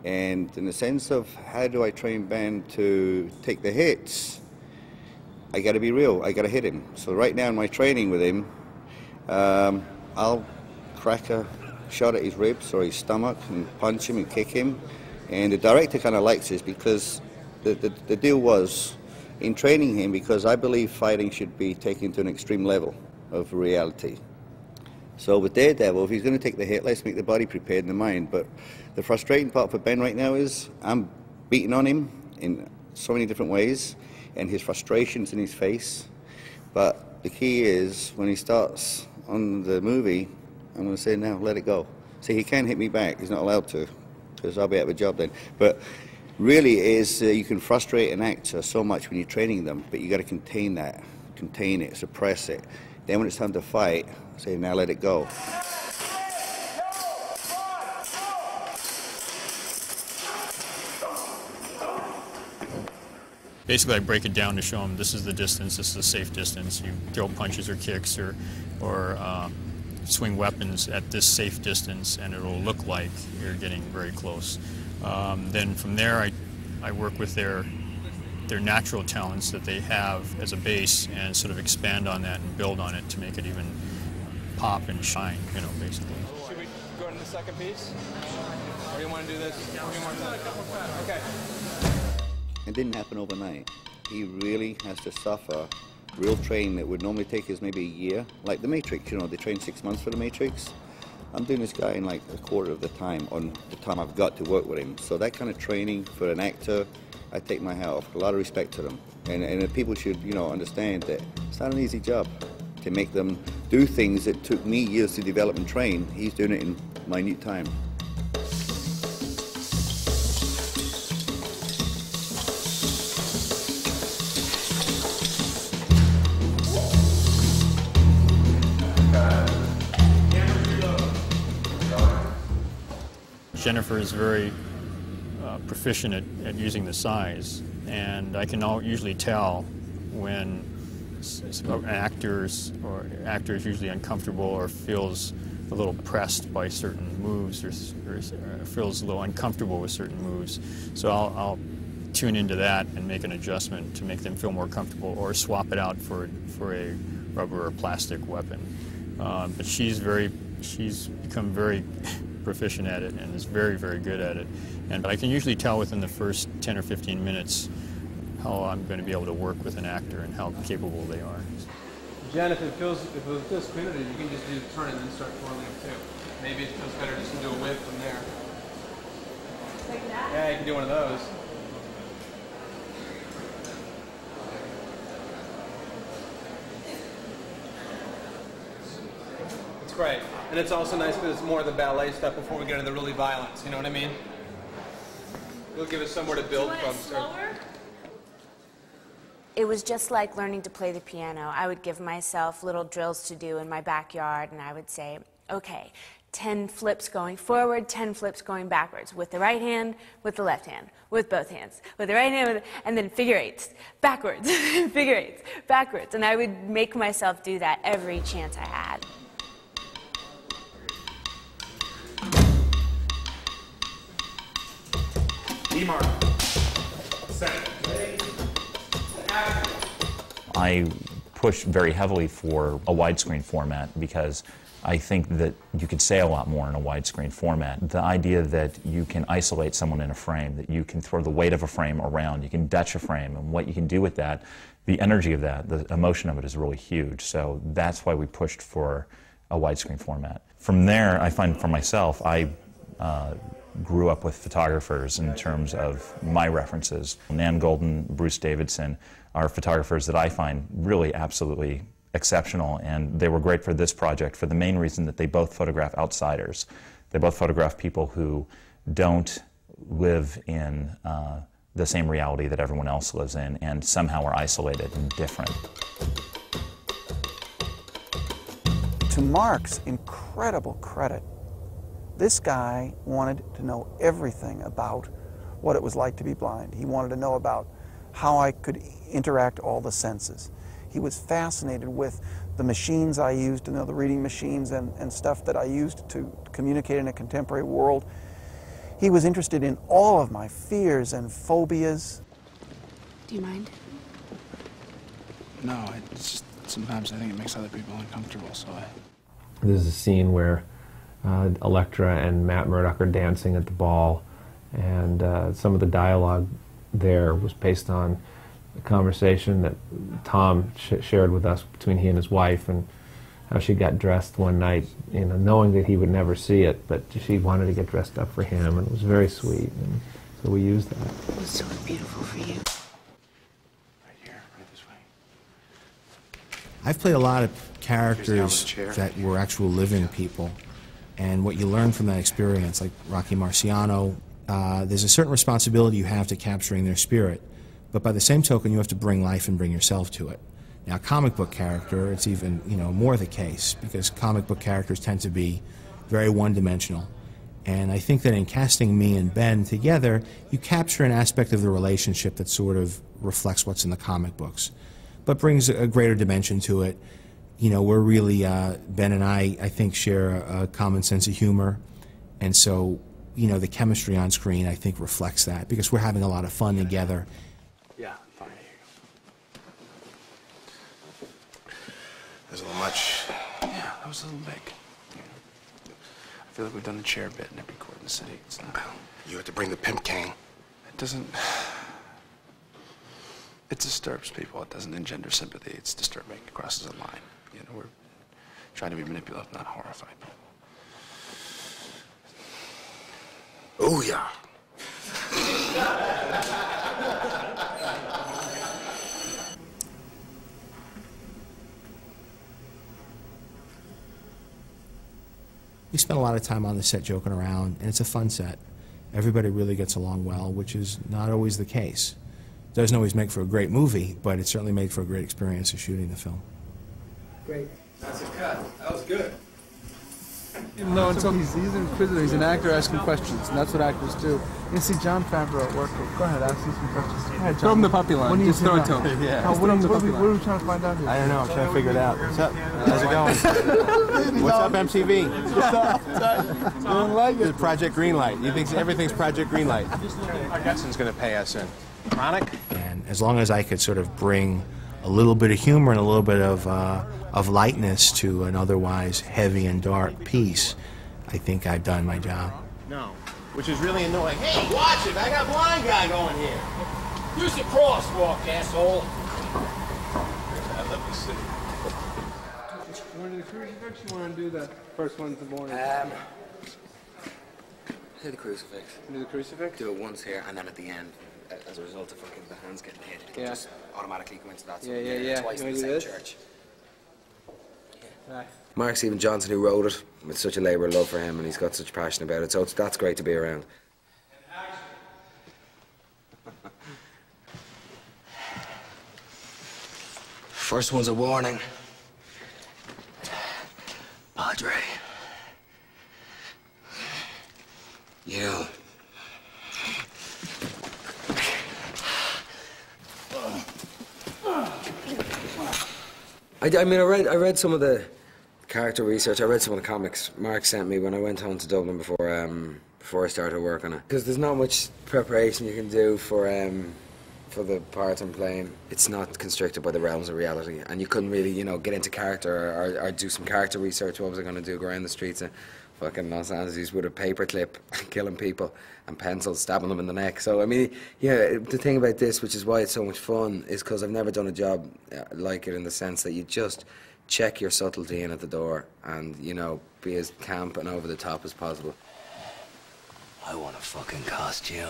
And in the sense of how do I train Ben to take the hits, I got to be real. I got to hit him. So right now in my training with him, I'll crack a shot at his ribs or his stomach and punch him and kick him. And the director kind of likes this because the deal was in training him, because I believe fighting should be taken to an extreme level of reality. So with Daredevil, if he's going to take the hit, let's make the body prepared and the mind. But the frustrating part for Ben right now is I'm beating on him in so many different ways, and his frustration's in his face. But the key is when he starts on the movie, I'm going to say, now, let it go. See, he can't hit me back. He's not allowed to, because I'll be out of a job then. But really is you can frustrate an actor so much when you're training them, but you got to contain that, contain it, suppress it. Then when it's time to fight, say, now let it go. Basically, I break it down to show them this is the distance, this is a safe distance. You throw punches or kicks or swing weapons at this safe distance, and it'll look like you're getting very close. Then from there, I work with their natural talents that they have as a base and sort of expand on that and build on it to make it even pop and shine, you know, basically. Should we go to the second piece? Or do you want to do this? Okay. It didn't happen overnight. He really has to suffer real training that would normally take us maybe a year. Like The Matrix, you know, they train 6 months for The Matrix. I'm doing this guy in like a quarter of the time on the time I've got to work with him. So that kind of training for an actor, I take my hat off. A lot of respect to them. And people should, you know, understand that it's not an easy job to make them do things that took me years to develop and train. He's doing it in minute time. Jennifer is very proficient at using the size, and I can usually tell when an actor is usually uncomfortable or feels a little pressed by certain moves or feels a little uncomfortable with certain moves. So I'll tune into that and make an adjustment to make them feel more comfortable, or swap it out for a rubber or plastic weapon. But she's become very proficient at it and is very, very good at it. And I can usually tell within the first 10 or 15 minutes how I'm going to be able to work with an actor and how capable they are. Jen, if it feels cleaner, you can just do the turn and then start twirling it too. Maybe it feels better just to do a whip from there. Like that? Yeah, you can do one of those. It's great. And it's also nice because it's more of the ballet stuff before we get into the really violence, you know what I mean? It'll give us somewhere to build from. Slower? It was just like learning to play the piano. I would give myself little drills to do in my backyard, and I would say, okay, 10 flips going forward, 10 flips going backwards, with the right hand, with the left hand, with both hands, with the right hand, and then figure eights, backwards, figure eights, backwards. And I would make myself do that every chance I had. D-mark. Set. I push very heavily for a widescreen format because I think that you could say a lot more in a widescreen format. The idea that you can isolate someone in a frame, that you can throw the weight of a frame around, you can Dutch a frame, and what you can do with that, the energy of that, the emotion of it is really huge. So that's why we pushed for a widescreen format. From there, I find for myself, I grew up with photographers in terms of my references. Nan Golden, Bruce Davidson are photographers that I find really absolutely exceptional, and they were great for this project for the main reason that they both photograph outsiders. They both photograph people who don't live in the same reality that everyone else lives in and somehow are isolated and different. To Mark's incredible credit, this guy wanted to know everything about what it was like to be blind. He wanted to know about how I could interact all the senses. He was fascinated with the machines I used, the reading machines and stuff that I used to communicate in a contemporary world. He was interested in all of my fears and phobias. Do you mind? No, it's just sometimes I think it makes other people uncomfortable, so I... There's a scene where Elektra and Matt Murdock are dancing at the ball, and some of the dialogue there was based on a conversation that Tom shared with us between he and his wife, and how she got dressed one night, you know, knowing that he would never see it, but she wanted to get dressed up for him, and it was very sweet, and so we used that. It was so beautiful for you. Right here, right this way. I've played a lot of characters that were actual living people, and what you learn from that experience, like Rocky Marciano, there's a certain responsibility you have to capturing their spirit, but by the same token, you have to bring life and bring yourself to it. Now, a comic book character, it's even, you know, more the case, because comic book characters tend to be very one-dimensional. And I think that in casting me and Ben together, you capture an aspect of the relationship that sort of reflects what's in the comic books, but brings a greater dimension to it. You know, we're really, Ben and I think, share a common sense of humor, and so, you know, the chemistry on screen, I think, reflects that, because we're having a lot of fun together. Yeah, fine, here you go. There's a little much. Yeah, that was a little big. I feel like we've done a chair bit in every court in the city. It's not... You have to bring the pimp cane. It doesn't... It disturbs people. It doesn't engender sympathy. It's disturbing. It crosses a line. You know, we're trying to be manipulative, not horrified. Oh, yeah. We spend a lot of time on the set joking around, and it's a fun set. Everybody really gets along well, which is not always the case. It doesn't always make for a great movie, but it certainly made for a great experience of shooting the film. Great. That's a cut. That was good. Even though until he's in prison, he's an actor asking questions, and that's what actors do. You see John Favreau at work. Go ahead, ask him some questions. Go ahead, John. Throw him the puppy line. Just throw it to him. Yeah. What are we trying to find out here? I don't know. I'm trying to figure it out. What's up? How's it going? What's up, MTV? What's up? I don't like it. Project Greenlight. You think everything's Project Greenlight? Gutson's going to pay us in. Chronic? And as long as I could sort of bring a little bit of humor and a little bit of lightness to an otherwise heavy and dark piece, I think I've done my job. No. Which is really annoying. Hey, watch it! I got a blind guy going here. Use the crosswalk, asshole. Let me see. You want to do the crucifix? You want to do the first one in the morning? Do the crucifix. Do the crucifix? Do it once here, and then at the end, as a result of fucking the hands getting hit, it'll just automatically go into that. So Yeah. Twice in the same church. Right. Mark Stephen Johnson, who wrote it, with such a labour of love for him, and he's got such passion about it, so that's great to be around. First one's a warning. Padre. You. I mean, I read some of the character research. I read some of the comics Mark sent me when I went home to Dublin before I started work on it. Because there's not much preparation you can do for the part I'm playing. It's not constricted by the realms of reality, and you couldn't really, you know, get into character or do some character research. What was I going to do? Go around the streets of fucking Los Angeles with a paperclip, killing people, and pencils, stabbing them in the neck. So, I mean, yeah, the thing about this, which is why it's so much fun, is because I've never done a job like it, in the sense that you just check your subtlety in at the door and, you know, be as camp and over the top as possible. I want a fucking costume.